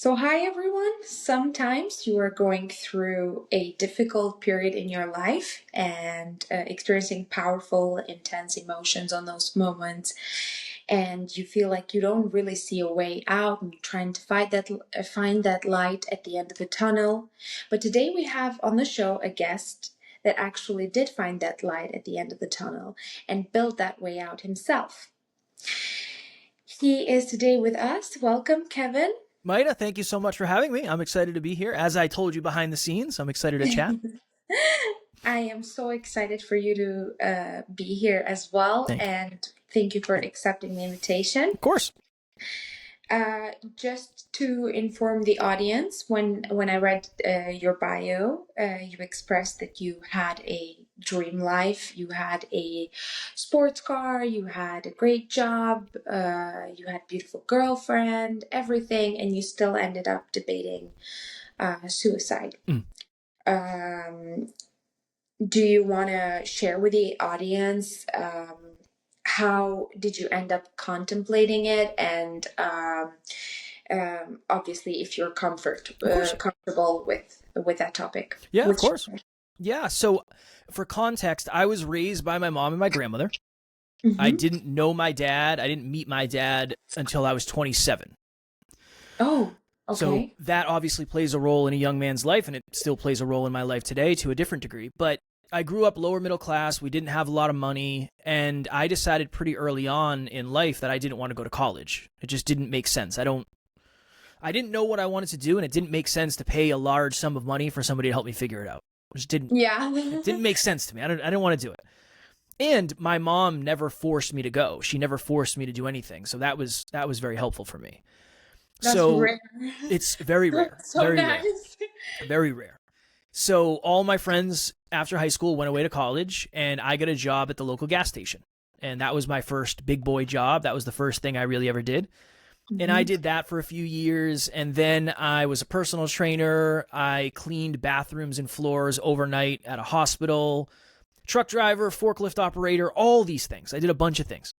So, hi everyone. Sometimes you are going through a difficult period in your life and experiencing powerful, intense emotions on those moments, and you feel like you don't really see a way out, and you're trying to find that light at the end of the tunnel. But today we have on the show a guest that actually did find that light at the end of the tunnel and built that way out himself. He is today with us. Welcome, Kevin. Maida, thank you so much for having me. I'm excited to be here. As I told you behind the scenes, I'm excited to chat. I am so excited for you to be here as well, Thank you. and thank you for accepting the invitation. Of course. Just to inform the audience, when I read your bio, you expressed that you had a dream life, you had a sports car, you had a great job, you had a beautiful girlfriend, everything, and you still ended up debating suicide. Do you want to share with the audience how did you end up contemplating it, and obviously if you're comfortable with that topic? Yeah, of course. Yeah, so for context, I was raised by my mom and my grandmother. I didn't know my dad. I didn't meet my dad until I was 27. Oh, okay. So that obviously plays a role in a young man's life, and it still plays a role in my life today to a different degree. But I grew up lower middle class. We didn't have a lot of money, and I decided pretty early on in life that I didn't want to go to college. It just didn't make sense. I didn't know what I wanted to do, and it didn't make sense to pay a large sum of money for somebody to help me figure it out. It just didn't. Yeah. It didn't make sense to me. I didn't want to do it. And my mom never forced me to go. She never forced me to do anything. So that was very helpful for me. That's so rare. It's very rare. So very nice. rare. Very rare. So all my friends after high school went away to college, and I got a job at the local gas station. And that was my first big boy job. That was the first thing I really ever did. And I did that for a few years, and then I was a personal trainer. I cleaned bathrooms and floors overnight at a hospital, truck driver, forklift operator, all these things. I did a bunch of things.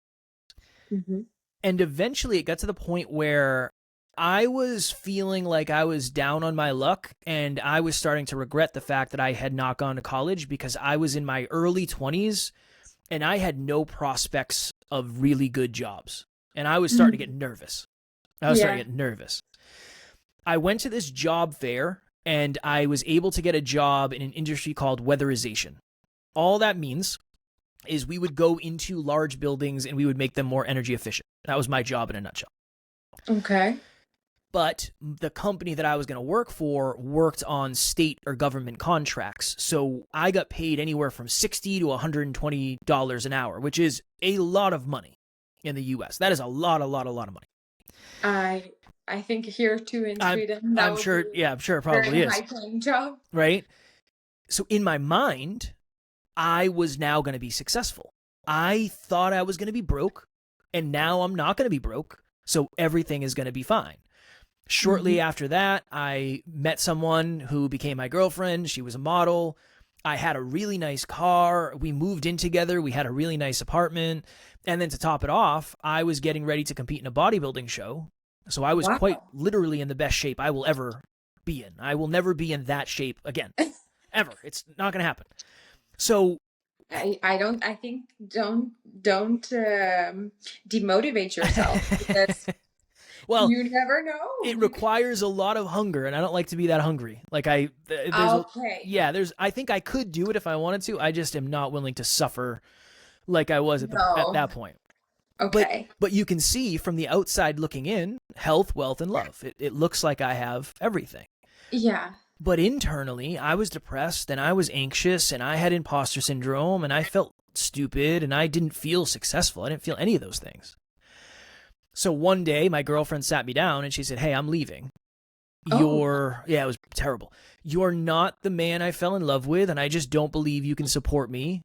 And eventually it got to the point where I was feeling like I was down on my luck, and I was starting to regret the fact that I had not gone to college, because I was in my early 20s and I had no prospects of really good jobs. And I was starting to get nervous. I went to this job fair, and I was able to get a job in an industry called weatherization. All that means is we would go into large buildings and we would make them more energy efficient. That was my job in a nutshell. Okay. But the company that I was going to work for worked on state or government contracts. So I got paid anywhere from $60 to $120 an hour, which is a lot of money in the U.S. That is a lot of money. I think here too in Sweden. I'm sure it probably is. High-paying job. Right? So in my mind, I was now going to be successful. I thought I was going to be broke, and now I'm not going to be broke. So everything is going to be fine. Shortly after that, I met someone who became my girlfriend. She was a model. I had a really nice car. We moved in together. We had a really nice apartment. And then to top it off, I was getting ready to compete in a bodybuilding show. So I was quite literally in the best shape I will ever be in. I will never be in that shape again. Ever. It's not going to happen. So I think don't demotivate yourself, because well, you never know. It requires a lot of hunger, and I don't like to be that hungry. Like I think I could do it if I wanted to. I just am not willing to suffer like I was at that point. Okay. But you can see from the outside looking in, health, wealth, and love. It looks like I have everything. Yeah. But internally, I was depressed, and I was anxious, and I had imposter syndrome, and I felt stupid, and I didn't feel successful. I didn't feel any of those things. So one day, my girlfriend sat me down, and she said, "Hey, I'm leaving. It was terrible. You're not the man I fell in love with, and I just don't believe you can support me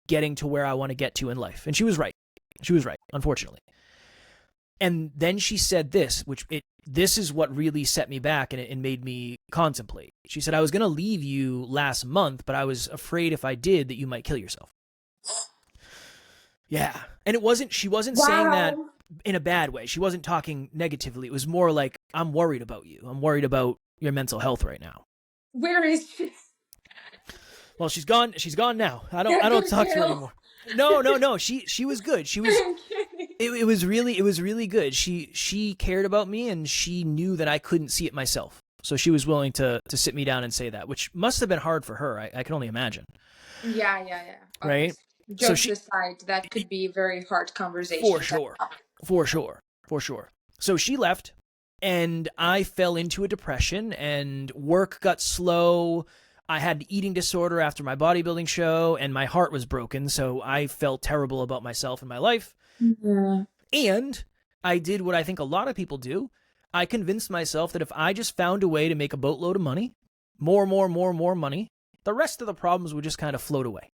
getting to where I want to get to in life." And she was right. Unfortunately. And then she said this, this is what really set me back, and it made me contemplate. She said, "I was going to leave you last month, but I was afraid if I did that you might kill yourself." Yeah. And she wasn't saying that in a bad way. She wasn't talking negatively. It was more like, I'm worried about you. I'm worried about your mental health right now. Where is she? Well, she's gone. She's gone now. I Yeah, go don't to talk to her jail. anymore. No. She was good. She was. I'm kidding. It was really good. She cared about me, and she knew that I couldn't see it myself. So she was willing to sit me down and say that, which must have been hard for her. I can only imagine. Yeah. Right. Obviously. So Jokes she, aside, that could be very hard for conversations. sure, for sure. So she left, and I fell into a depression, and work got slow. I had an eating disorder after my bodybuilding show, and my heart was broken. So I felt terrible about myself and my life. Yeah. And I did what I think a lot of people do. I convinced myself that if I just found a way to make a boatload of money, more money, the rest of the problems would just kind of float away.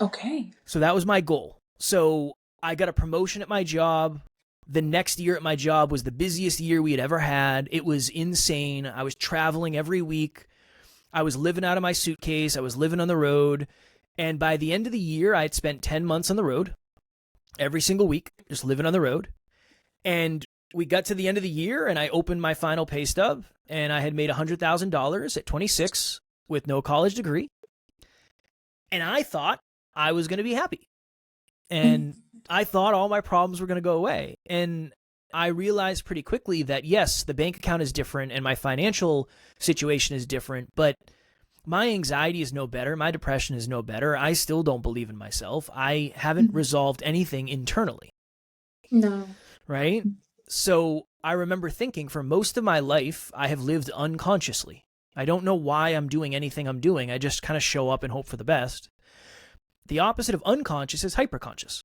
Okay. So that was my goal. So I got a promotion at my job. The next year at my job was the busiest year we had ever had. It was insane. I was traveling every week. I was living out of my suitcase. I was living on the road. And by the end of the year, I had spent 10 months on the road every single week, just living on the road. And we got to the end of the year, and I opened my final pay stub, and I had made $100,000 at 26 with no college degree. And I thought I was going to be happy. And I thought all my problems were going to go away. And I realized pretty quickly that, yes, the bank account is different and my financial situation is different, but my anxiety is no better. My depression is no better. I still don't believe in myself. I haven't resolved anything internally. No. Right? So I remember thinking for most of my life, I have lived unconsciously. I don't know why I'm doing anything I'm doing. I just kind of show up and hope for the best. The opposite of unconscious is hyperconscious.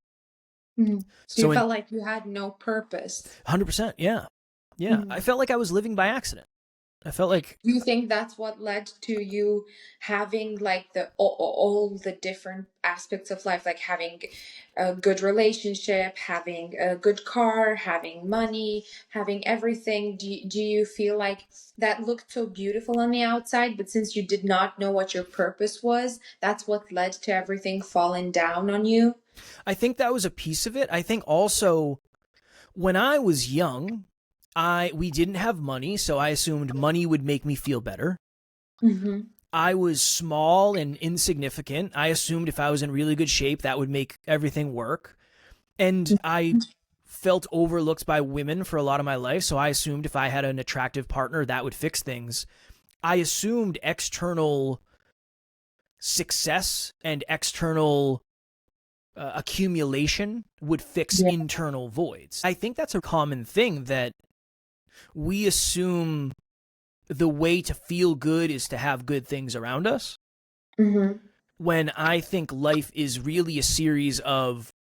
Mm-hmm. So So you in felt like you had no purpose. 100%, yeah. Yeah, Mm-hmm. I felt like I was living by accident. I felt like Do you think that's what led to you having like the all the different aspects of life, like having a good relationship, having a good car, having money, having everything? Do you feel like that looked so beautiful on the outside, but since you did not know what your purpose was, that's what led to everything falling down on you? I think that was a piece of it. I think also when I was young, we didn't have money, so I assumed money would make me feel better. Mm-hmm. I was small and insignificant. I assumed if I was in really good shape, that would make everything work. And I felt overlooked by women for a lot of my life, so I assumed if I had an attractive partner, that would fix things. I assumed external success and external accumulation would fix Yeah. internal voids. I think that's a common thing that we assume the way to feel good is to have good things around us. Mm-hmm. When I think life is really a series of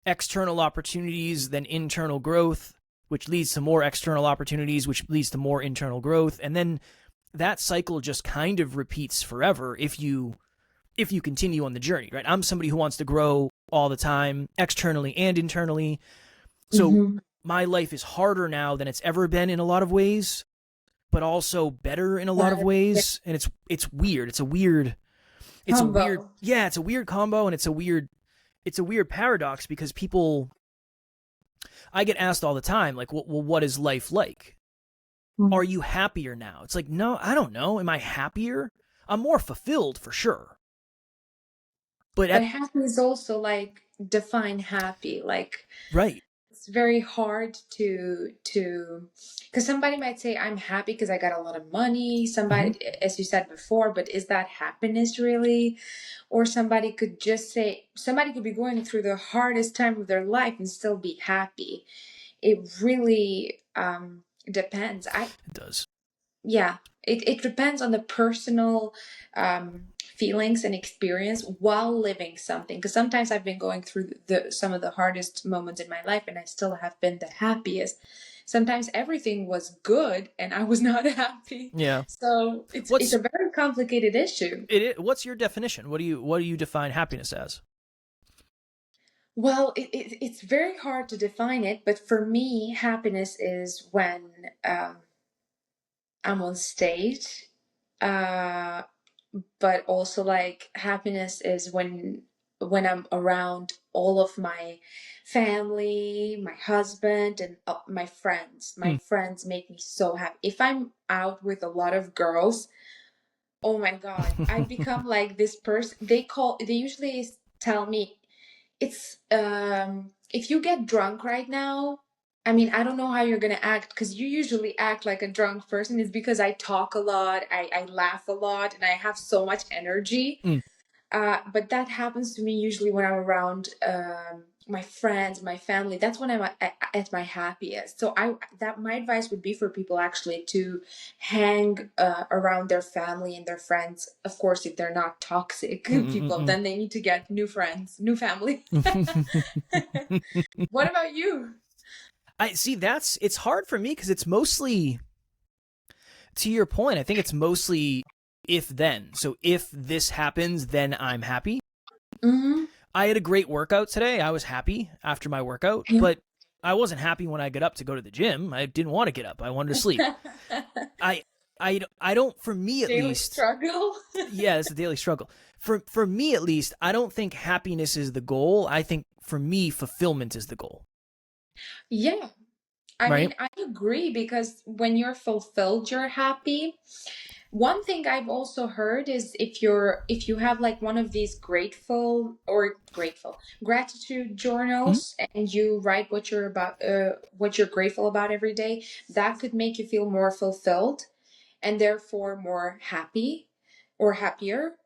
external opportunities, then internal growth, which leads to more external opportunities, which leads to more internal growth. And then that cycle just kind of repeats forever if you continue on the journey, right? I'm somebody who wants to grow all the time, externally and internally. So Mm-hmm. my life is harder now than it's ever been in a lot of ways, but also better in a lot of ways. And it's weird. It's a weird Combo. yeah, it's a weird combo, and it's a weird paradox because I get asked all the time, like, well, what is life like? Are you happier now? It's like, no, I don't know. Am I happier? I'm more fulfilled for sure. But But happy is also like define happy. Like right. it's very hard to because somebody might say I'm happy because I got a lot of money. Somebody, as you said before, but is that happiness really? Or somebody could just say somebody could be going through the hardest time of their life and still be happy. It really depends. It does. Yeah, it depends on the personal feelings and experience while living something. Because sometimes I've been going through some of the hardest moments in my life, and I still have been the happiest. Sometimes everything was good, and I was not happy. Yeah. So it's a very complicated issue. What's your definition? What do you define happiness as? Well, it's very hard to define it, but for me, happiness is when I'm on stage. But also like happiness is when when I'm around all of my family, my husband, and my friends. My Mm. friends make me so happy. If I'm out with a lot of girls, oh my God, I become like this person. They usually tell me, it's if you get drunk right now, I mean, I don't know how you're gonna act, because you usually act like a drunk person. It's because I talk a lot, I laugh a lot, and I have so much energy. Mm. But that happens to me usually when I'm around my friends, my family. That's when I'm at my happiest. So that my advice would be for people actually to hang around their family and their friends. Of course, if they're not toxic people, Mm-mm-mm-mm. then they need to get new friends, new family. What about you? I see. It's hard for me because it's mostly, to your point, I think it's mostly if then. So if this happens, then I'm happy. Mm-hmm. I had a great workout today. I was happy after my workout, but I wasn't happy when I got up to go to the gym. I didn't want to get up. I wanted to sleep. I I don't, for me at Daily least. struggle. Yeah, it's a daily struggle. For me at least, I don't think happiness is the goal. I think for me, fulfillment is the goal. Yeah. I Right? mean, I agree, because when you're fulfilled, you're happy. One thing I've also heard is if you have like one of these gratitude Mhm. journals, and you write what you're grateful about every day, that could make you feel more fulfilled and therefore more happy or happier.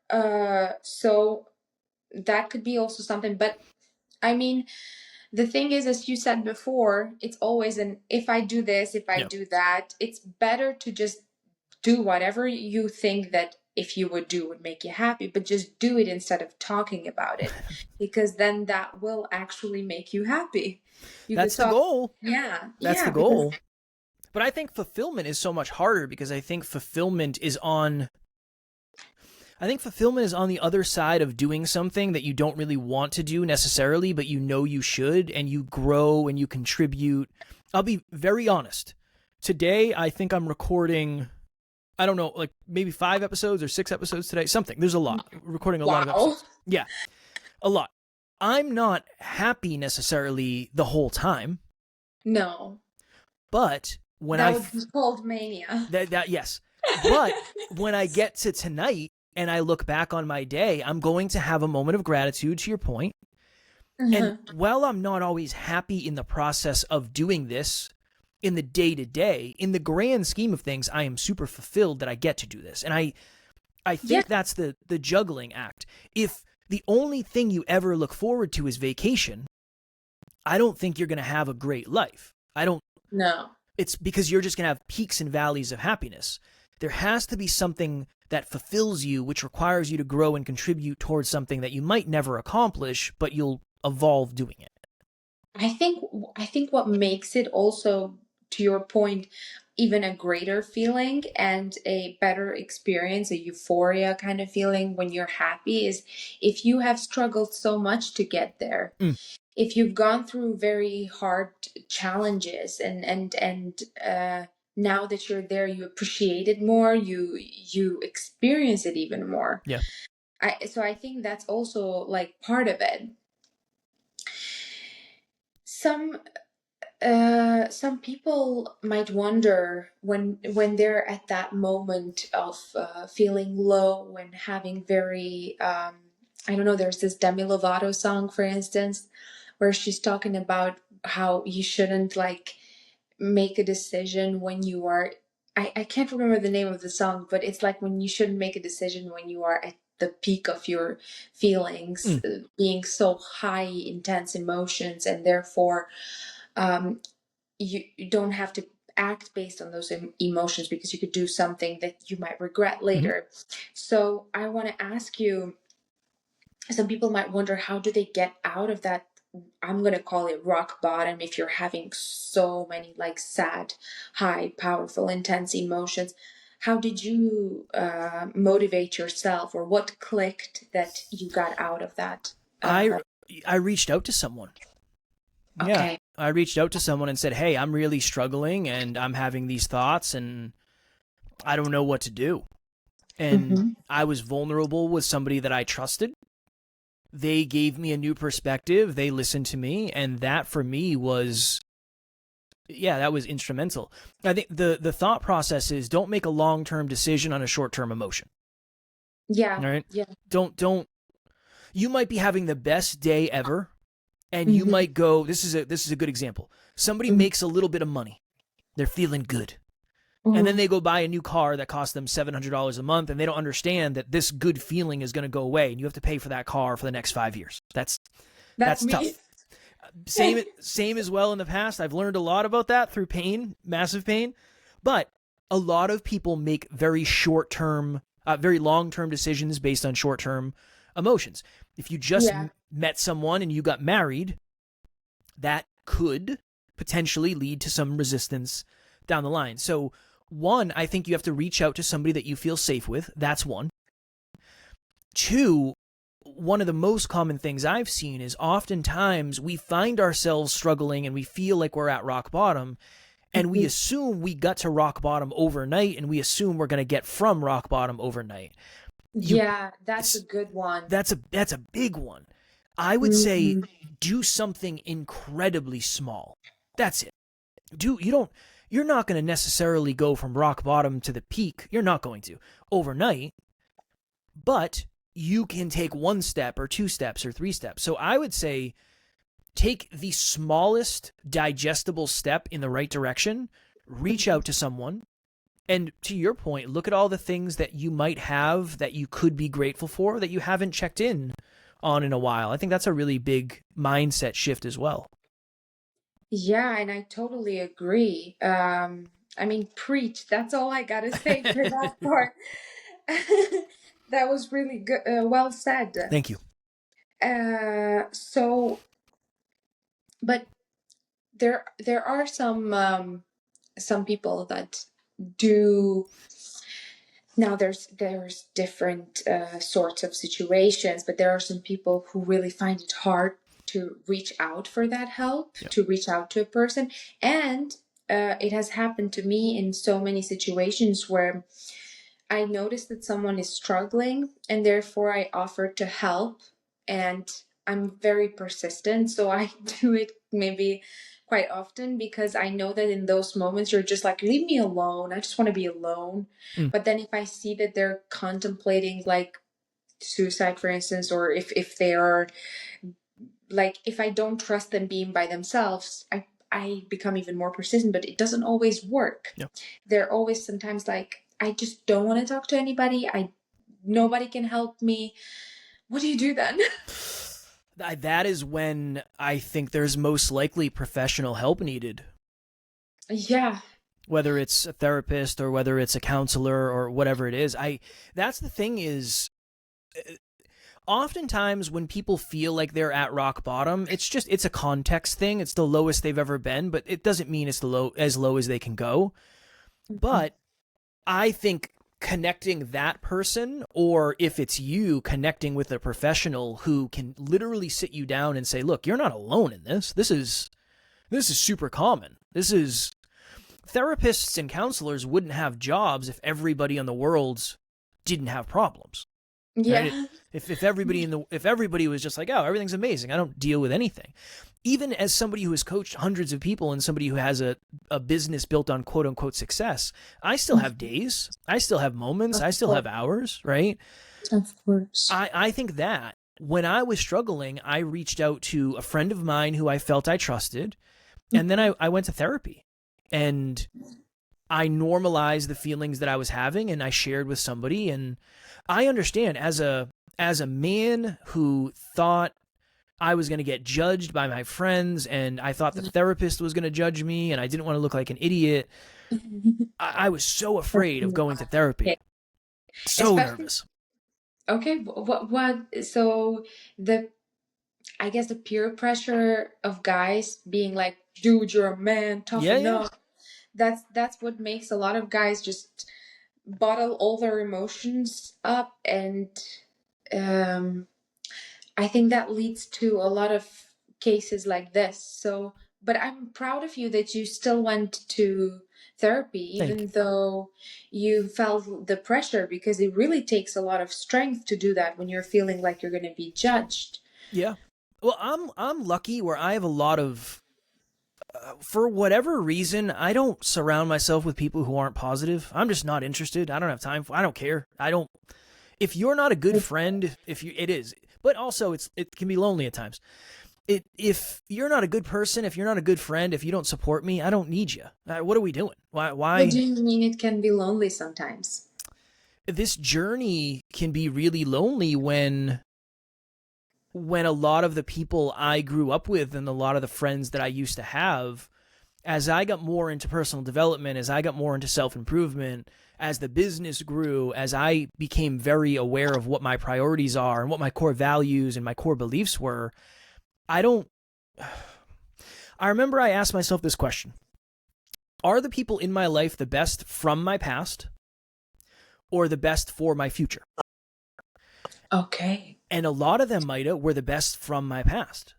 So that could be also something. But I mean, the thing is, as you said before, it's always an if I do this, if I Yeah. do that. It's better to just do whatever you think that if you would do would make you happy, but just do it instead of talking about it, because then that will actually make you happy. You could That's the talk, goal. yeah, That's the yeah, because goal. But I think fulfillment is so much harder because I think fulfillment is on the other side of doing something that you don't really want to do necessarily, but you know you should, and you grow and you contribute. I'll be very honest. Today, I think I'm recording, I don't know, like maybe 5 episodes or 6 episodes today. Something. There's a lot. Recording a lot of wow, episodes. Yeah, a lot. I'm not happy necessarily the whole time, no, but when that would be called mania. yes. But when I get to tonight and I look back on my day, I'm going to have a moment of gratitude, to your point. And Mhm. while I'm not always happy in the process of doing this in the day to day, in the grand scheme of things, I am super fulfilled that I get to do this. And I Yeah, think that's the juggling act. If the only thing you ever look forward to is vacation, I don't think you're going to have a great life. I don't no, It's because you're just going to have peaks and valleys of happiness. There has to be something that fulfills you, which requires you to grow and contribute towards something that you might never accomplish, but you'll evolve doing it. I think what makes it also, to your point, even a greater feeling and a better experience, a euphoria kind of feeling when you're happy, is if you have struggled so much to get there. Mm. If you've gone through very hard challenges, and now that you're there, you appreciate it more, you experience it even more. Yeah. So I think that's also like part of it. Some some people might wonder, when they're at that moment of feeling low and having very I don't know. There's this Demi Lovato song, for instance, where she's talking about how you shouldn't like make a decision when you are. I can't remember the name of the song, but it's like when you shouldn't make a decision when you are at the peak of your feelings, Mm. being so high, intense emotions, and therefore you don't have to act based on those emotions, because you could do something that you might regret Mm-hmm. later. So I want to ask you, some people might wonder, how do they get out of that? I'm going to call it rock bottom, if you're having so many like sad, high, powerful, intense emotions. How did you motivate yourself, or what clicked that you got out of that? I I reached out to someone. Yeah. Okay. I reached out to someone and said, "Hey, I'm really struggling and I'm having these thoughts and I don't know what to do." And Mm-hmm. I was vulnerable with somebody that I trusted. They gave me a new perspective. They listened to me, and that for me was, yeah, that was instrumental. I think the thought process is, don't make a long-term decision on a short-term emotion. Yeah. All right? Yeah. Don't You might be having the best day ever, and you Mm-hmm. might go, this is a good example. Somebody makes a little bit of money. They're feeling good. And then Mm-hmm. they go buy a new car that costs them $700 a month, and they don't understand that this good feeling is going to go away, and you have to pay for that car for the next 5 years. That's That's me. tough. Same as well in the past. I've learned a lot about that through pain, massive pain. But a lot of people make very short term, very long term decisions based on short term emotions. If you just Yeah. met someone and you got married, that could potentially lead to some resistance down the line. So, one, I think you have to reach out to somebody that you feel safe with. That's one. Two, one of the most common things I've seen is oftentimes we find ourselves struggling and we feel like we're at rock bottom, and we Mhm. assume we got to rock bottom overnight, and we assume we're going to get from rock bottom overnight. You Yeah, that's a good one. that's a big one. I would say Mhm. do something incredibly small. That's it. You're not going to necessarily go from rock bottom to the peak. You're not going to overnight, but you can take one step or two steps or three steps. So I would say take the smallest digestible step in the right direction, reach out to someone, and to your point, look at all the things that you might have that you could be grateful for that you haven't checked in on in a while. I think that's a really big mindset shift as well. Yeah, and I totally agree. I mean, preach. That's all I gotta say for that part. That was really good. Well said. Thank you. So, but there are some people that do. Now there's different sorts of situations, but there are some people who really find it hard to reach out for that help, Yeah. to reach out to a person, and it has happened to me in so many situations where I notice that someone is struggling, and therefore I offer to help, and I'm very persistent, so I do it maybe quite often because I know that in those moments you're just like, leave me alone. I just want to be alone. Mm. But then if I see that they're contemplating like suicide, for instance, or if they are like, if I don't trust them being by themselves, I become even more persistent, but it doesn't always work. Yeah. They're always sometimes like, I just don't want to talk to anybody. Nobody can help me. What do you do then? That is when I think there's most likely professional help needed, Yeah. whether it's a therapist or whether it's a counselor or whatever it is. That's the thing is, oftentimes when people feel like they're at rock bottom, it's a context thing. It's the lowest they've ever been, but it doesn't mean it's as low as they can go. But I think connecting that person, or if it's you, connecting with a professional who can literally sit you down and say, look, you're not alone in this. This is super common. Therapists and counselors wouldn't have jobs if everybody in the world didn't have problems. Right? Yeah. If everybody was just like, oh, everything's amazing, I don't deal with anything. Even as somebody who has coached hundreds of people and somebody who has a business built on quote unquote success, I still have days, I still have moments, I still have hours, right? Of course. I think that when I was struggling, I reached out to a friend of mine who I felt I trusted, and then I went to therapy, and I normalized the feelings that I was having, and I shared with somebody. And I understand, as a man who thought I was going to get judged by my friends, and I thought the therapist was going to judge me, and I didn't want to look like an idiot. I was so afraid of going to therapy. So Especially, nervous. okay, so the, I guess the peer pressure of guys being like, dude, you're a man, Yeah, toughen yeah. up. That's what makes a lot of guys just bottle all their emotions up, and um I think that leads to a lot of cases like this. So, but I'm proud of you that you still went to therapy, Thank even you. though you felt the pressure, because it really takes a lot of strength to do that when you're feeling like you're going to be judged. Yeah. Well, I'm lucky where I have a lot of for whatever reason, I don't surround myself with people who aren't positive. I'm just not interested. I don't have time for I don't care. I don't if you're not a good friend, if you it is. But also it can be lonely at times. If you're not a good person, if you're not a good friend, if you don't support me, I don't need you. What are we doing? What do Why you mean it can be lonely sometimes? this journey can be really lonely when a lot of the people I grew up with and a lot of the friends that I used to have, as I got more into personal development, as I got more into self improvement, as the business grew, as I became very aware of what my priorities are and what my core values and my core beliefs were, I don't. I remember I asked myself this question: are the people in my life the best from my past or the best for my future? Okay. And a lot of them, Maida, were the best from my past.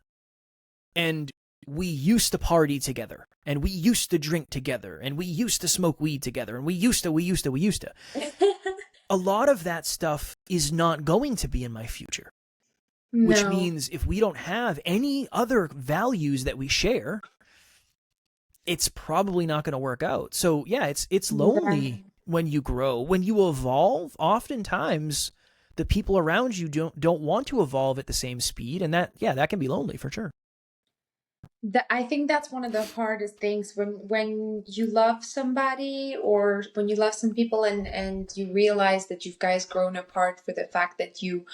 And we used to party together, and we used to drink together, and we used to smoke weed together, and we used to. A lot of that stuff is not going to be in my future, which No. means if we don't have any other values that we share, it's probably not going to work out. So yeah, it's Yeah. lonely when you grow, when you evolve. Oftentimes, the people around you don't want to evolve at the same speed, and that can be lonely for sure. I think that's one of the hardest things when you love somebody or when you love some people and you realize that you guys grown apart for the fact that you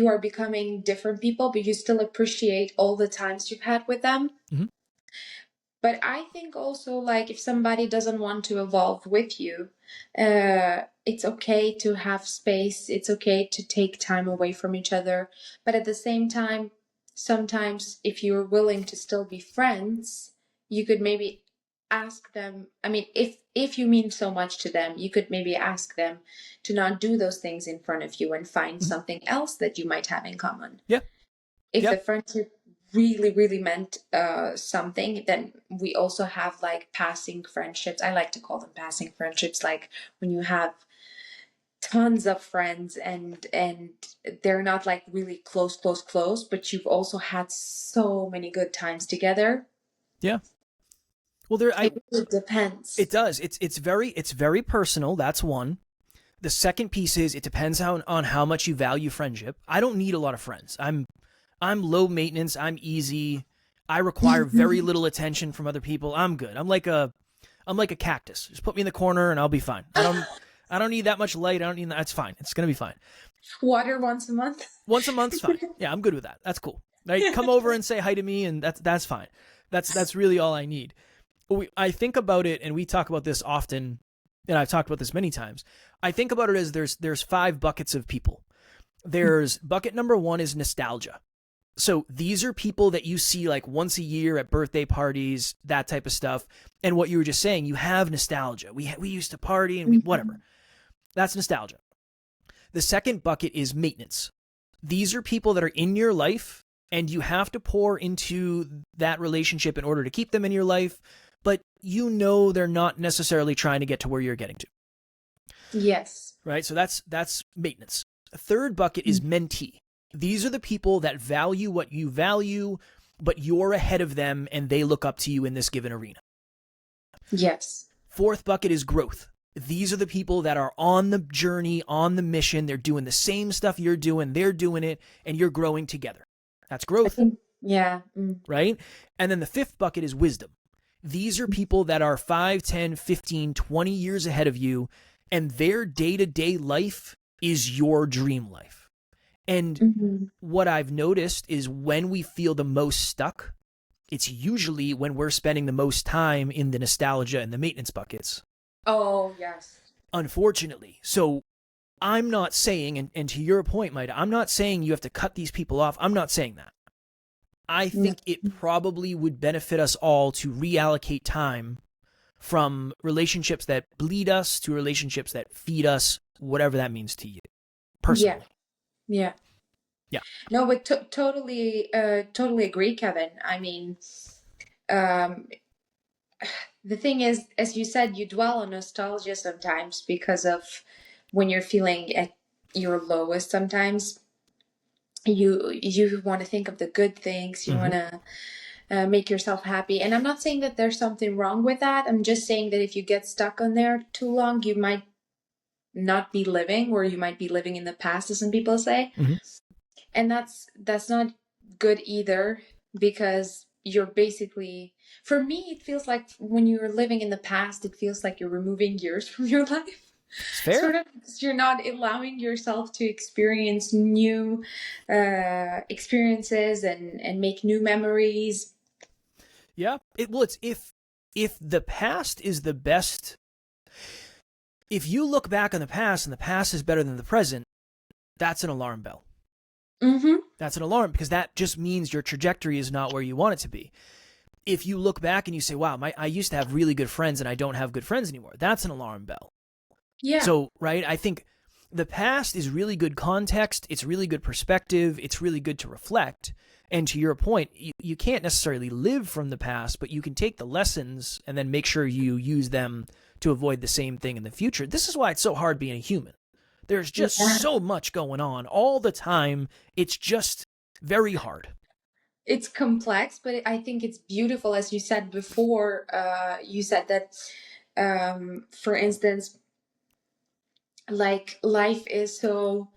are becoming different people, but you still appreciate all the times you've had with them. Mm-hmm. But I think also, like, if somebody doesn't want to evolve with you, it's okay to have space. It's okay to take time away from each other. But at the same time, sometimes if you're willing to still be friends, you could maybe ask them. I mean, if you mean so much to them, you could maybe ask them to not do those things in front of you and find Mm-hmm. something else that you might have in common. Yeah, If yeah, the friendship really meant something, then we also have like passing friendships. I like to call them passing friendships, like when you have tons of friends and they're not like really close, but you've also had so many good times together. yeah. Well, It really depends. it does. It's very personal. That's one. The second piece is it depends on how much you value friendship. I don't need a lot of friends. I'm low maintenance. I'm easy. I require very little attention from other people. I'm good. I'm like a cactus. Just put me in the corner and I'll be fine. I don't need that much light. I don't need that. It's fine. It's gonna be fine. Water once a month. Once a month's fine. Yeah, I'm good with that. That's cool. Right? Come over and say hi to me, and that's fine. That's really all I need. I think about it, and we talk about this often, and I've talked about this many times. I think about it as there's 5 buckets of people. There's bucket number 1 is nostalgia. So these are people that you see like once a year at birthday parties, that type of stuff. And what you were just saying, you have nostalgia. We used to party and whatever. That's nostalgia. The second bucket is maintenance. These are people that are in your life and you have to pour into that relationship in order to keep them in your life, but you know they're not necessarily trying to get to where you're getting to. Yes. Right? So that's maintenance. A third bucket is mentee. These are the people that value what you value, but you're ahead of them and they look up to you in this given arena. Yes. Fourth bucket is growth. These are the people that are on the journey, on the mission. They're doing the same stuff you're doing. They're doing it, and you're growing together. That's I growth, think, yeah. right? And then the fifth bucket is wisdom. These are people that are 5, 10, 15, 20 years ahead of you, and their day-to-day life is your dream life. And what I've noticed is when we feel the most stuck, it's usually when we're spending the most time in the nostalgia and the maintenance buckets. Oh, yes. Unfortunately. So I'm not saying, and to your point, Maida, I'm not saying you have to cut these people off. I'm not saying that. I think it probably would benefit us all to reallocate time from relationships that bleed us to relationships that feed us, whatever that means to you personally. Yeah. Yeah. No, but totally agree, Kevin. I mean, um, the thing is, as you said, you dwell on nostalgia sometimes because of when you're feeling at your lowest sometimes. you want to think of the good things. You want to make yourself happy. And I'm not saying that there's something wrong with that. I'm just saying that if you get stuck on there too long, you might not be living, or you might be living in the past, as some people say. And that's not good either, because you're basically, for me, it feels like when you're living in the past, it feels like you're removing years from your life. It's fair. Sort of, you're not allowing yourself to experience new experiences and make new memories. Yeah. It's if the past is the best, if you look back on the past and the past is better than the present, that's an alarm bell. That's an alarm, because that just means your trajectory is not where you want it to be. If you look back and you say, wow, I used to have really good friends and I don't have good friends anymore, that's an alarm bell. Yeah. So, right, I think the past is really good context. It's really good perspective. It's really good to reflect. And to your point, you can't necessarily live from the past, but you can take the lessons and then make sure you use them to avoid the same thing in the future. This is why it's so hard being a human. There's just so much going on all the time. It's just very hard. It's complex, but I think it's beautiful. As you said before, you said that, for instance, like life is so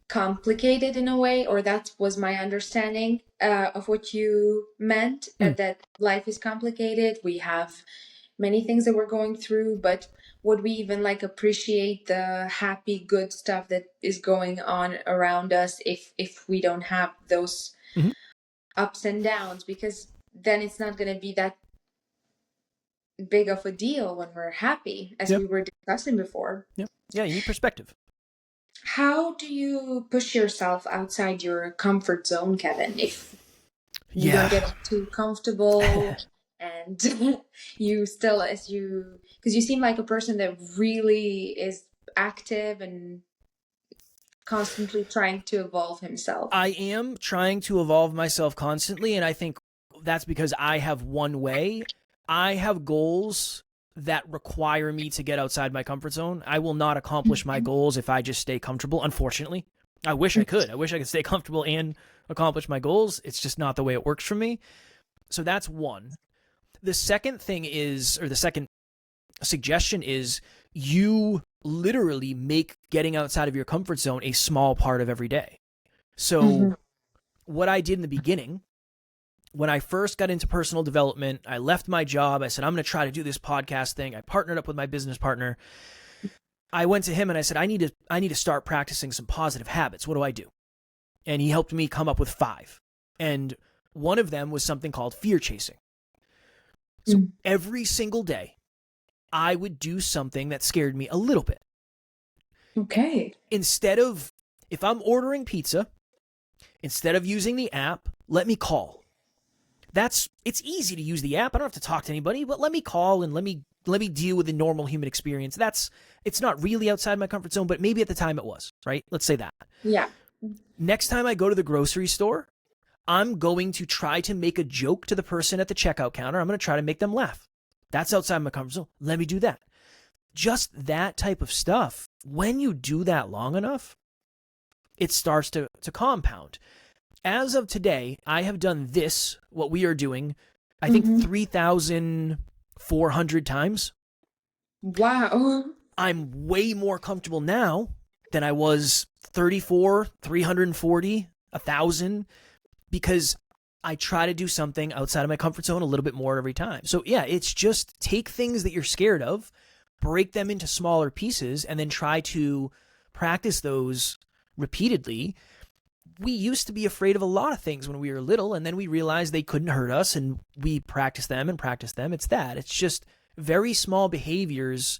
complicated in a way, or that was my understanding of what you meant, that life is complicated. We have many things that we're going through, but would we even like appreciate the happy, good stuff that is going on around us if we don't have those ups and downs? Because then it's not going to be that big of a deal when we're happy, as we were discussing before. Yeah, you need perspective. How do you push yourself outside your comfort zone, Kevin? If you don't get too comfortable and you still, because you seem like a person that really is active and constantly trying to evolve himself. I am trying to evolve myself constantly, and I think that's because I have one way. I have goals that require me to get outside my comfort zone. I will not accomplish my goals if I just stay comfortable, unfortunately. I wish I could. I wish I could stay comfortable and accomplish my goals. It's just not the way it works for me. So that's one. The second thing is, or the second suggestion is, you literally make getting outside of your comfort zone a small part of every day. So what I did in the beginning, when I first got into personal development, I left my job. I said, I'm going to try to do this podcast thing. I partnered up with my business partner. I went to him and I said, I need to start practicing some positive habits. What do I do? And he helped me come up with 5. And one of them was something called fear chasing. So every single day, I would do something that scared me a little bit. Okay. Instead of, if I'm ordering pizza, instead of using the app, let me call. It's easy to use the app. I don't have to talk to anybody, but let me call and let me deal with the normal human experience. It's not really outside my comfort zone, but maybe at the time it was, right? Let's say that. Yeah. Next time I go to the grocery store, I'm going to try to make a joke to the person at the checkout counter. I'm going to try to make them laugh. That's outside my comfort zone. Let me do that. Just that type of stuff. When you do that long enough, it starts to compound. As of today, I have done this, what we are doing, I think 3,400 times. Wow. I'm way more comfortable now than I was 34, 340, 1,000, because I try to do something outside of my comfort zone a little bit more every time. So yeah, it's just take things that you're scared of, break them into smaller pieces, and then try to practice those repeatedly. We used to be afraid of a lot of things when we were little, and then we realized they couldn't hurt us, and we practiced them and practiced them. It's that. It's just very small behaviors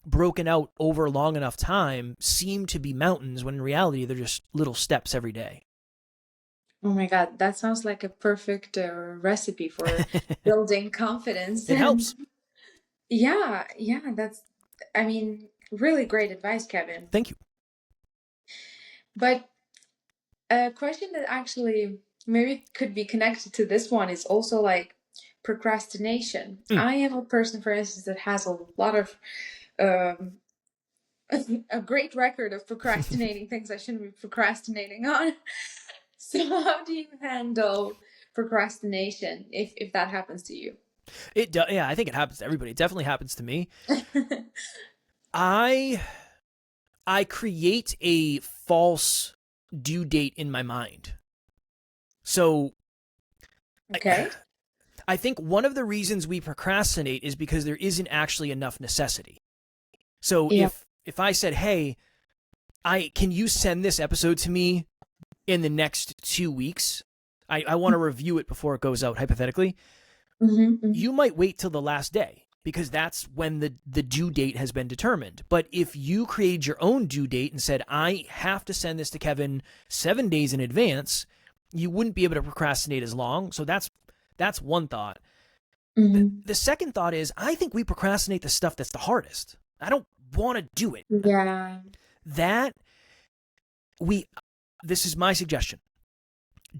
broken out over long enough time seem to be mountains, when in reality they're just little steps every day. Oh my God, that sounds like a perfect recipe for building confidence. It helps. Yeah, that's, really great advice, Kevin. Thank you. But a question that actually maybe could be connected to this one is also like procrastination. I am a person, for instance, that has a lot of a great record of procrastinating things I shouldn't be procrastinating on. So how do you handle procrastination if that happens to you? Yeah, I think it happens to everybody. It definitely happens to me. I create a false due date in my mind. So Okay. I think one of the reasons we procrastinate is because there isn't actually enough necessity. So Yeah. if I said, "Hey, can you send this episode to me in the next 2 weeks? I want to review it before it goes out, hypothetically." Mm-hmm. You might wait till the last day because that's when the due date has been determined. But if you created your own due date and said, "I have to send this to Kevin 7 days in advance," you wouldn't be able to procrastinate as long. So that's one thought. Mm-hmm. The second thought is, I think we procrastinate the stuff that's the hardest. I don't want to do it. Yeah. This is my suggestion.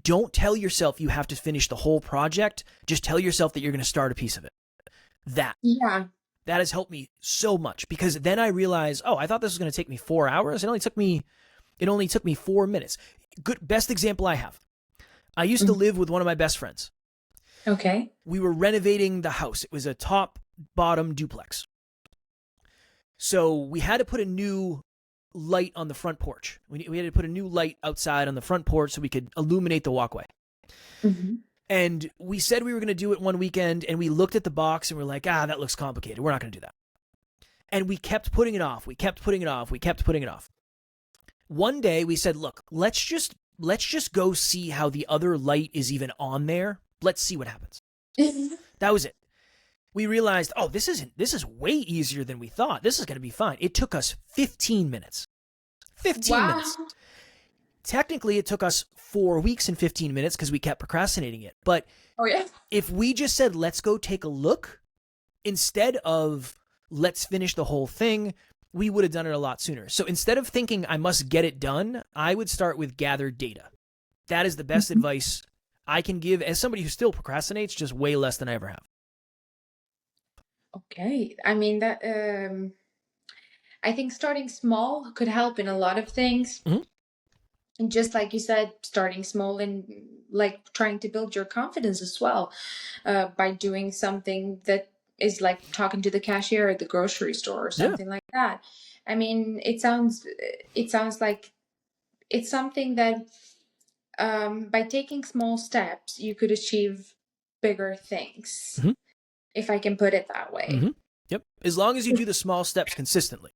Don't tell yourself you have to finish the whole project. Just tell yourself that you're going to start a piece of it. Yeah. That has helped me so much because then I realize, oh, I thought this was going to take me 4 hours. It only took me 4 minutes. Best example I have. I used to live with one of my best friends. Okay. We were renovating the house. It was a top bottom duplex. So we had to put a new light on the front porch. We had to put a new light outside on the front porch so we could illuminate the walkway. Mm-hmm. And we said we were going to do it one weekend, and we looked at the box and we're like, that looks complicated. We're not going to do that. And we kept putting it off. We kept putting it off. We kept putting it off. One day we said, look, let's just go see how the other light is even on there. Let's see what happens. That was it. We realized, this is way easier than we thought. This is going to be fine. It took us 15 minutes. 15 minutes. Technically, it took us 4 weeks and 15 minutes because we kept procrastinating it. But if we just said, let's go take a look, instead of let's finish the whole thing, we would have done it a lot sooner. So instead of thinking I must get it done, I would start with gathered data. That is the best advice I can give as somebody who still procrastinates, just way less than I ever have. Okay. I mean, I think starting small could help in a lot of things. Mm-hmm. And just like you said, starting small and like trying to build your confidence as well, by doing something that is like talking to the cashier at the grocery store or something like that. I mean, it sounds like it's something that, by taking small steps, you could achieve bigger things, if I can put it that way. Mm-hmm. Yep. As long as you do the small steps consistently.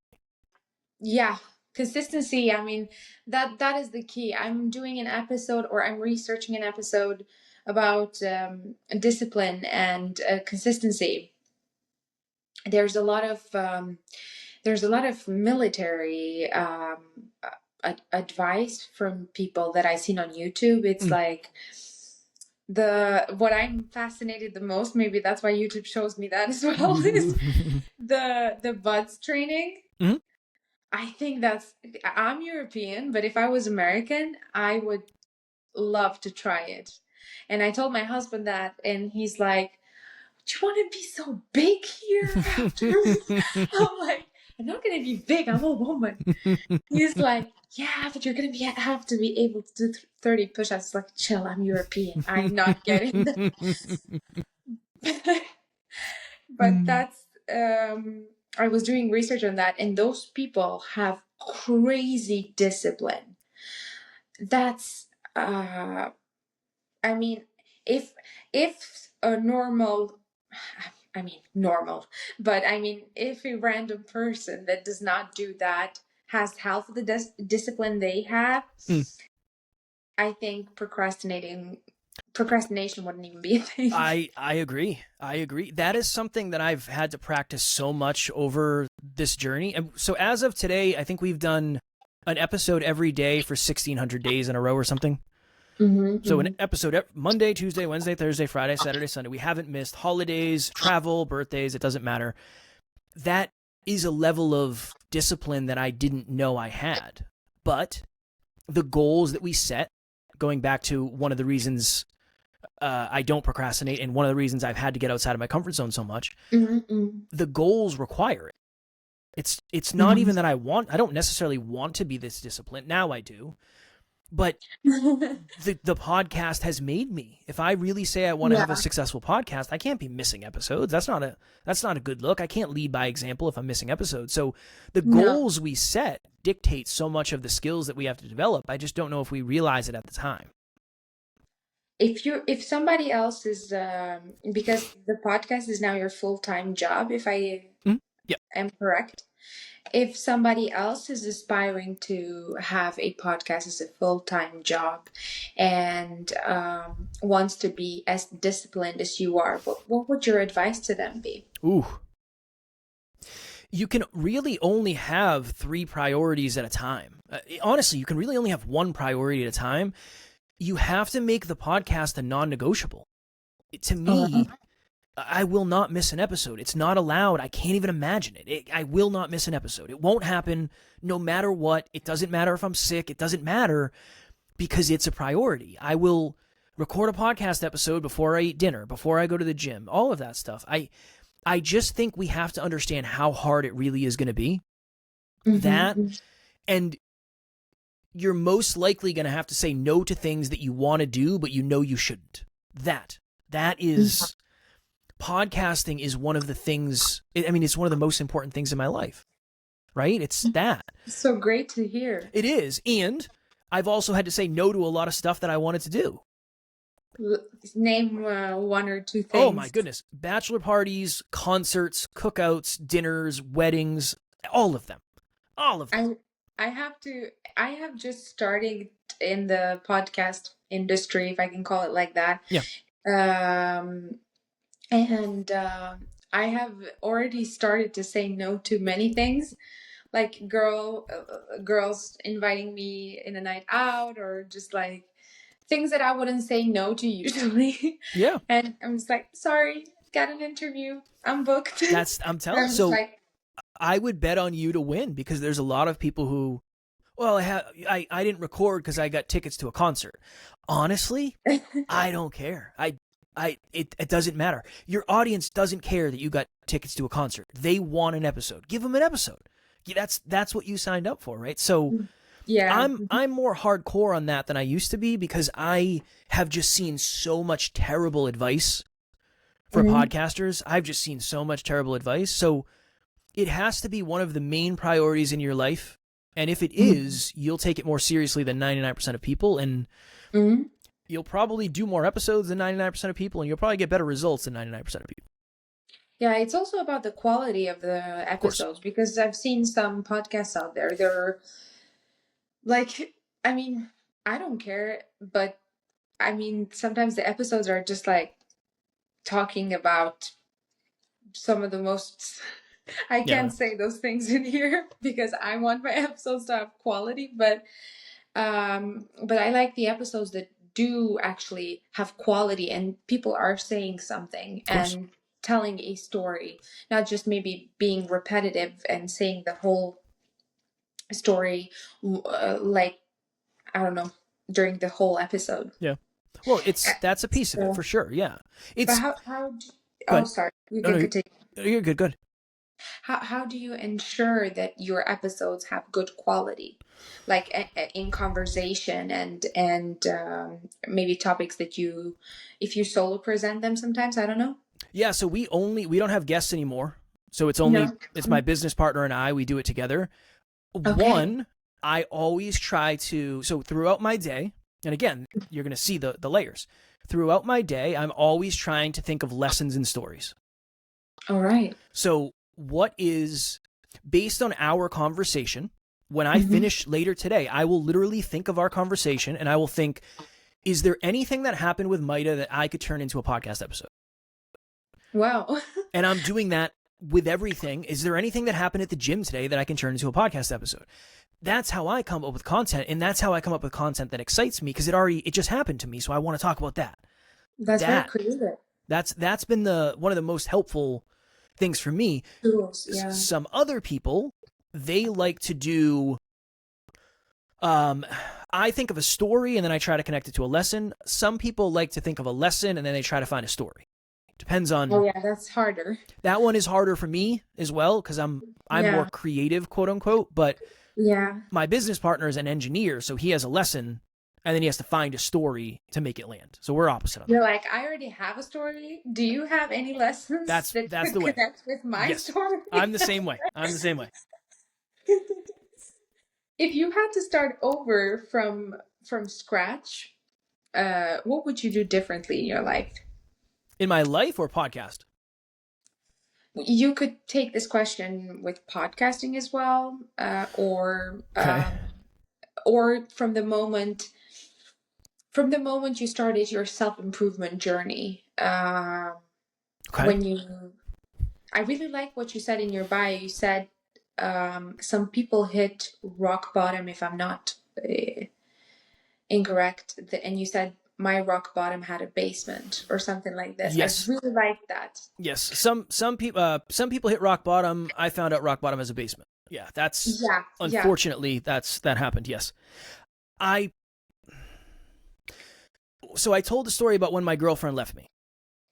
Yeah. Consistency. I mean, that is the key. I'm doing an episode, or I'm researching an episode about discipline and consistency. There's a lot of military advice from people that I've seen on YouTube. It's like what I'm fascinated the most, maybe that's why YouTube shows me that as well, is the buds training. Mm-hmm. I think I'm European, but if I was American, I would love to try it. And I told my husband that, and he's like, do you want to be so big here after? I'm like, I'm not going to be big. I'm a woman. He's like, yeah, but you're going to have to be able to do 30 push-ups. Like, chill, I'm European. I'm not getting that. But that's, I was doing research on that, and those people have crazy discipline. That's, I mean, if a normal, but I mean, if a random person that does not do that has half of the discipline they have, I think procrastination wouldn't even be a thing. I agree. That is something that I've had to practice so much over this journey. And so as of today, I think we've done an episode every day for 1,600 days in a row or something. So an episode Monday, Tuesday, Wednesday, Thursday, Friday, Saturday, Sunday. We haven't missed holidays, travel, birthdays. It doesn't matter. That is a level of discipline that I didn't know I had. But the goals that we set, going back to one of the reasons I don't procrastinate, and one of the reasons I've had to get outside of my comfort zone so much, the goals require it. It's not even that I don't necessarily want to be this disciplined. Now I do. But the podcast has made me. If I really say I want to have a Yeah. successful podcast, I can't be missing episodes. That's not a good look. I can't lead by example if I'm missing episodes. So the No. goals we set dictate so much of the skills that we have to develop. I just don't know if we realize it at the time. If somebody else is because the podcast is now your full-time job, if I Mm-hmm. Yeah. am correct. If somebody else is aspiring to have a podcast as a full-time job and wants to be as disciplined as you are, what would your advice to them be? Ooh. You can really only have 3 priorities at a time. Honestly, you can really only have 1 priority at a time. You have to make the podcast a non-negotiable. To me, I will not miss an episode. It's not allowed. I can't even imagine it. I will not miss an episode. It won't happen no matter what. It doesn't matter if I'm sick. It doesn't matter because it's a priority. I will record a podcast episode before I eat dinner, before I go to the gym, all of that stuff. I just think we have to understand how hard it really is going to be. That, and you're most likely going to have to say no to things that you want to do, but you know you shouldn't. That is, podcasting is one of the things, I mean, it's one of the most important things in my life, right? It's that. So great to hear. It is. And I've also had to say no to a lot of stuff that I wanted to do. Name 1 or 2 things. Oh my goodness. Bachelor parties, concerts, cookouts, dinners, weddings, all of them. All of them. I have just started in the podcast industry, if I can call it like that. Yeah. And I have already started to say no to many things, like girls inviting me in a night out, or just like things that I wouldn't say no to usually. Yeah. And I'm just like, sorry, got an interview, I'm booked. I'm telling you. So like, I would bet on you to win, because there's a lot of people who, well, I didn't record because I got tickets to a concert. Honestly, I don't care. It doesn't matter. Your audience doesn't care that you got tickets to a concert. They want an episode. Give them an episode. That's what you signed up for, right? So yeah, I'm more hardcore on that than I used to be, because I have just seen so much terrible advice for podcasters. I've just seen so much terrible advice. So it has to be one of the main priorities in your life. And if it is, you'll take it more seriously than 99% of people. And you'll probably do more episodes than 99% of people. And you'll probably get better results than 99% of people. Yeah, it's also about the quality of the episodes, because I've seen some podcasts out there. They're like, I mean, I don't care, but I mean, sometimes the episodes are just like talking about some of the most, I can't say those things in here because I want my episodes to have quality, but I like the episodes that do actually have quality and people are saying something and telling a story, not just maybe being repetitive and saying the whole story like, I don't know, during the whole episode. Yeah. Well, that's a piece of it for sure. Yeah. It's but oh, sorry. You can continue. You're good. Good. How do you ensure that your episodes have good quality, like in conversation and maybe topics that if you solo present them sometimes, I don't know. Yeah. So we don't have guests anymore. So it's it's my business partner and I. We do it together. Okay. One, I always try to, so throughout my day, and again, you're going to see the layers. Throughout my day, I'm always trying to think of lessons and stories. All right. So what is, based on our conversation, when I finish later today, I will literally think of our conversation and I will think, is there anything that happened with Maida that I could turn into a podcast episode? Wow. And I'm doing that with everything. Is there anything that happened at the gym today that I can turn into a podcast episode? That's how I come up with content, and that's how I come up with content that excites me, because it just happened to me, so I want to talk about that. That's very creative. That's been one of the most helpful things for me. Tools, yeah. Some other people, they like to do I think of a story and then I try to connect it to a lesson. Some people like to think of a lesson and then they try to find a story. Depends Oh on, yeah, that's harder. that one is harder for me as well because I'm more Yeah. creative, quote unquote, but Yeah. my business partner is an engineer, so he has a lesson and then he has to find a story to make it land. So we're opposite on You're that. like, I already have a story. Do you have any lessons that That's the way. connect with my Yes. story? I'm the same way. I'm the same way. If you had to start over from scratch, what would you do differently in your life? In my life or podcast? You could take this question with podcasting as well, Okay. or from the moment you started your self-improvement journey. Okay. When you, I really like what you said in your bio. You said some people hit rock bottom, if I'm not incorrect, and you said my rock bottom had a basement or something like this. I Yes. really like that. Yes. Some people hit rock bottom. I found out rock bottom as a basement. Yeah, that's Yeah, yeah, unfortunately that happened. Yes. I So I told the story about when my girlfriend left me.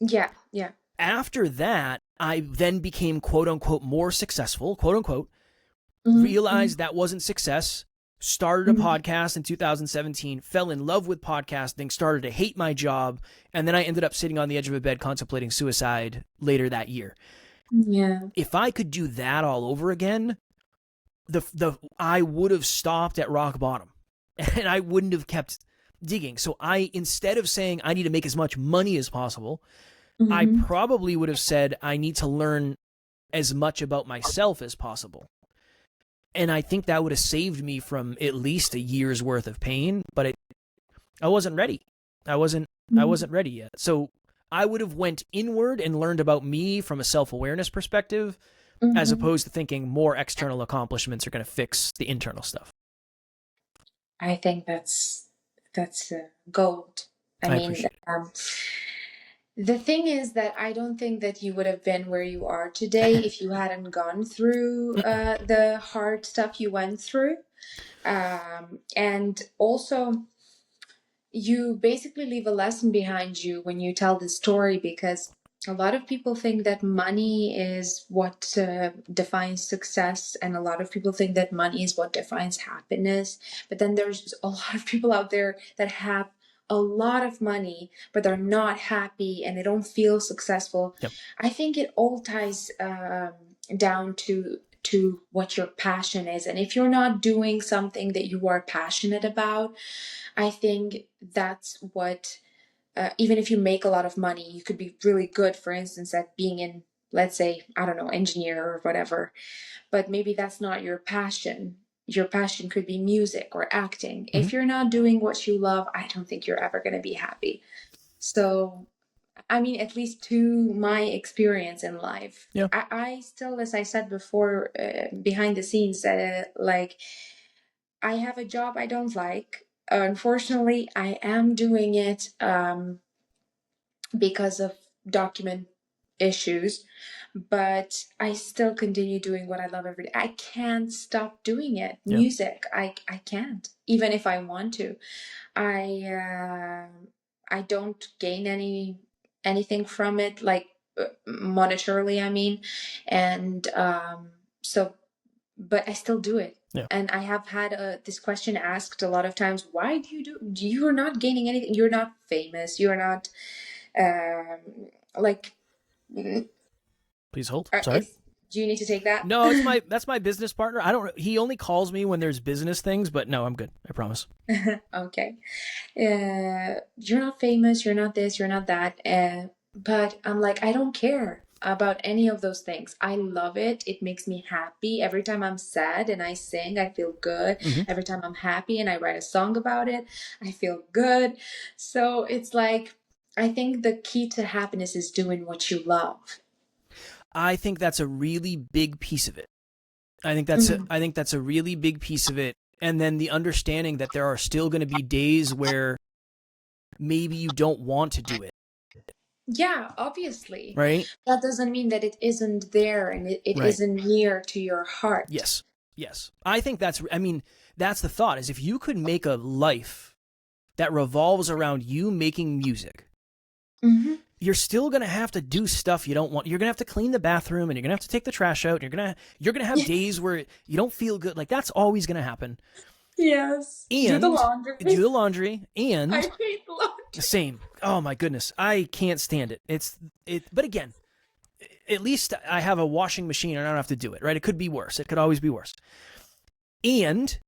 yeah, yeah. After that, I then became quote unquote more successful, quote unquote, Mm-hmm, realized that wasn't success, started a mm-hmm. podcast in 2017, fell in love with podcasting, started to hate my job, and then I ended up sitting on the edge of a bed contemplating suicide later that year. Yeah. If I could do that all over again, the I would have stopped at rock bottom and I wouldn't have kept digging. So I, instead of saying I need to make as much money as possible, I Mm-hmm. probably would have said I need to learn as much about myself as possible. And I think that would have saved me from at least a year's worth of pain, but I wasn't ready. I wasn't ready yet. So I would have went inward and learned about me from a self-awareness perspective as Mm-hmm. opposed to thinking more external accomplishments are going to fix the internal stuff. I think that's gold. I I mean, appreciate it. the thing is that I don't think that you would have been where you are today if you hadn't gone through the hard stuff you went through. And also, you basically leave a lesson behind you when you tell this story, because a lot of people think that money is what defines success, and a lot of people think that money is what defines happiness. But then there's a lot of people out there that have a lot of money, but they're not happy and they don't feel successful. Yep. I think it all ties down to what your passion is, and if you're not doing something that you are passionate about, I think that's what, even if you make a lot of money, you could be really good, for instance, at being in, let's say, I don't know, engineer or whatever, but maybe that's not your passion. Your passion could be music or acting. Mm-hmm. If you're not doing what you love, I don't think you're ever going to be happy. So, I mean, at least to my experience in life, Yeah. I still, as I said before, behind the scenes, like, I have a job I don't like. Unfortunately, I am doing it because of document issues, but I still continue doing what I love every day. I can't stop doing it. Yeah. Music, I can't, even if I want to. I don't gain anything from it, like monetarily, I mean, and so, but I still do it. Yeah. And I have had this question asked a lot of times: why do you do? You're not gaining anything. You're not famous. You're not like. Please hold. Sorry. Do you need to take that? No, that's my business partner. I don't. He only calls me when there's business things, but no, I'm good. I promise. Okay. You're not famous. You're not this. You're not that. But I'm like, I don't care about any of those things. I love it. It makes me happy. Every time I'm sad and I sing, I feel good. Mm-hmm. Every time I'm happy and I write a song about it, I feel good. So it's like, I think the key to happiness is doing what you love. I think that's a really big piece of it. I think that's a really big piece of it. And then the understanding that there are still going to be days where maybe you don't want to do it. Yeah, obviously. Right? That doesn't mean that it isn't there and it Right. isn't near to your heart. Yes. I think that's the thought, is if you could make a life that revolves around you making music, Mm-hmm. you're still going to have to do stuff you don't want. You're going to have to clean the bathroom, and you're going to have to take the trash out. And you're going to have days where you don't feel good. Like, that's always going to happen. Yes. Do the And laundry. do the laundry, I and hate laundry. same. Oh my goodness. I can't stand it. But again, at least I have a washing machine and I don't have to do it, right? It could be worse. It could always be worse. And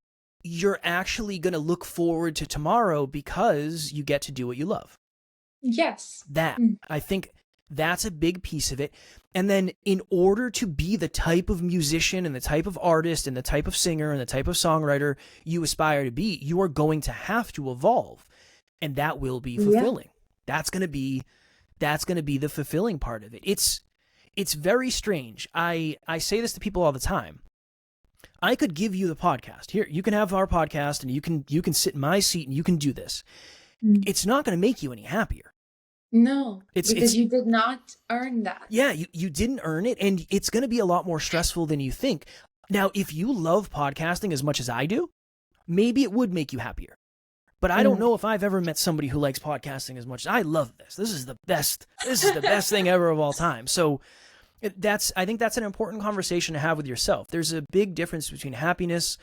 you're actually going to look forward to tomorrow because you get to do what you love. Yes. I think that's a big piece of it. And then in order to be the type of musician and the type of artist and the type of singer and the type of songwriter you aspire to be, you are going to have to evolve. And that will be fulfilling. Yeah. That's going to be the fulfilling part of it. It's very strange. I say this to people all the time. I could give you the podcast. Here, you can have our podcast, and you can sit in my seat and you can do this. It's not going to make you any happier. No, because you did not earn that. Yeah, you didn't earn it, and it's going to be a lot more stressful than you think. Now, if you love podcasting as much as I do, maybe it would make you happier. But I don't know if I've ever met somebody who likes podcasting as much. I love this. This is the best. This is the best thing ever of all time. So I think that's an important conversation to have with yourself. There's a big difference between happiness,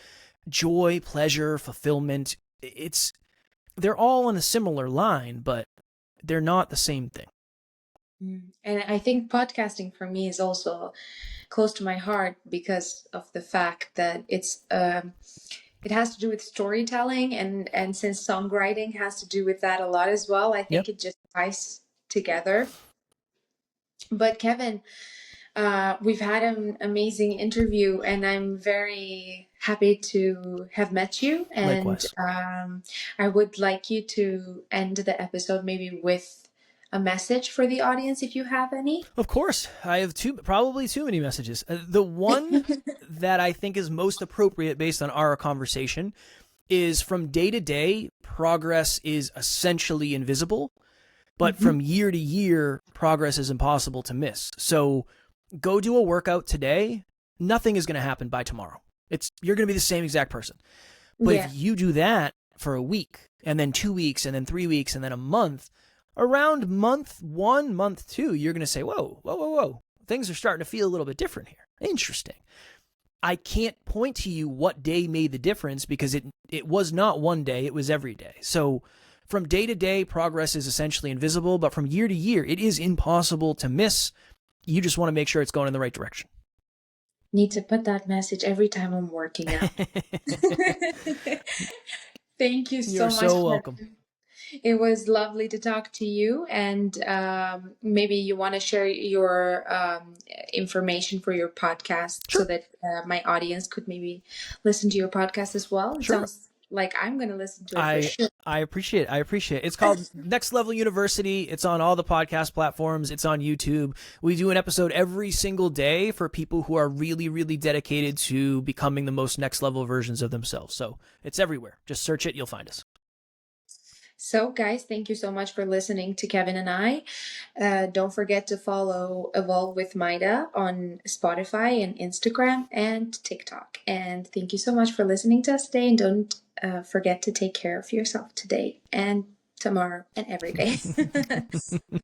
joy, pleasure, fulfillment. They're all on a similar line, but they're not the same thing. And I think podcasting for me is also close to my heart because of the fact that it has to do with storytelling, and since songwriting has to do with that a lot as well, I think it just ties together. But Kevin, we've had an amazing interview, and I'm very happy to have met you. And likewise. I would like you to end the episode maybe with a message for the audience, if you have any. Of course. I have probably too many messages. The one that I think is most appropriate based on our conversation is, from day to day, progress is essentially invisible, but from year to year, progress is impossible to miss. So go do a workout today. Nothing is going to happen by tomorrow. You're going to be the same exact person. But if you do that for a week, and then 2 weeks, and then 3 weeks, and then a month, around month 1, month 2, you're going to say, whoa. Things are starting to feel a little bit different here. Interesting. I can't point to you what day made the difference, because it was not one day, it was every day. So from day to day, progress is essentially invisible, but from year to year, it is impossible to miss. You just want to make sure it's going in the right direction. Need to put that message every time I'm working out. Thank you so much. You're so welcome. It was lovely to talk to you, and maybe you want to share your information for your podcast so that my audience could maybe listen to your podcast as well. It sounds like I'm going to listen to it for sure. I appreciate it. It's called Next Level University. It's on all the podcast platforms. It's on YouTube. We do an episode every single day for people who are really, really dedicated to becoming the most next level versions of themselves. So it's everywhere. Just search it. You'll find us. So guys, thank you so much for listening to Kevin and I. Don't forget to follow Evolve with Maida on Spotify and Instagram and TikTok. And thank you so much for listening to us today. And don't forget to take care of yourself today and tomorrow and every day.